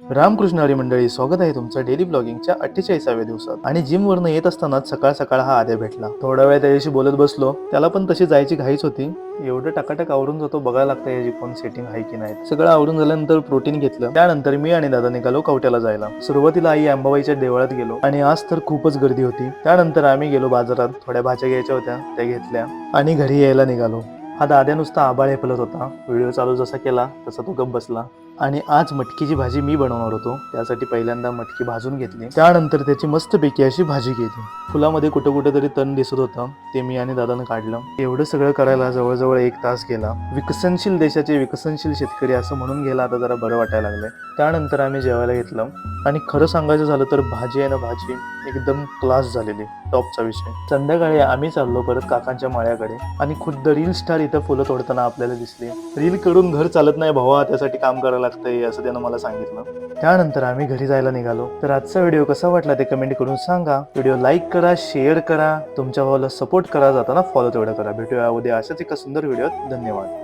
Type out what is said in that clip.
रामकृष्ण हरी मंडळी, स्वागत आहे तुमचं डेली ब्लॉगिंगच्या 48व्या दिवसात. आणि जिम वरनं येत असतानाच सकाळ सकाळ हा आद्या भेटला. थोडा वेळ त्याच्याशी बोलत बसलो. त्याला पण तशी जायची घाईच होती. एवढं टकाटक आवरून जातो, बघायला लागतं याची कोण सेटिंग आहे की नाही. सगळं आवरून झाल्यानंतर प्रोटीन घेतलं. त्यानंतर मी आणि दादा निघालो कवट्याला जायला. सुरुवातीला आई अंबाबाईच्या देवळात गेलो आणि आज तर खूपच गर्दी होती. त्यानंतर आम्ही गेलो बाजारात, थोड्या भाज्या घ्यायच्या होत्या त्या घेतल्या आणि घरी यायला निघालो. हा दाद्या नुसता आबाळ हेपलत होता. व्हिडिओ चालू जसा केला तसा तो गप्प बसला. आणि आज मटकीची भाजी मी बनवणार होतो. त्यासाठी पहिल्यांदा मटकी भाजून घेतली. त्यानंतर त्याची मस्तपैकी अशी भाजी केली. फुलामध्ये कुठं तरी तण दिसत होतं, ते मी आणि दादानं काढलं. एवढं सगळं करायला जवळजवळ 1 तास गेला. विकसनशील देशाचे विकसनशील शेतकरी असं म्हणून गेला आता जरा बरं वाटायला लागलंय. त्यानंतर आम्ही जेवायला घेतलं आणि खरं सांगायचं झालं तर भाजी आहे ना, भाजी एकदम क्लास झालेली, टॉपचा विषय. संध्याकाळी आम्ही चाललो परत काकांच्या माळ्याकडे आणि खुद्द रील स्टार इथं फुलं तोडताना आपल्याला दिसली. रील कडून घर चालत नाही भावा, त्यासाठी काम करायला लागतंय असं त्यानं मला सांगितलं. त्यानंतर आम्ही घरी जायला निघालो. तर आजचा व्हिडिओ कसा वाटला ते कमेंट करून सांगा. व्हिडिओ लाईक करा, शेअर करा, तुमच्या भावाला सपोर्ट करा, जाताना फॉलो तेवढं करा. भेटूया उद्या अशाच एका सुंदर व्हिडिओत. धन्यवाद.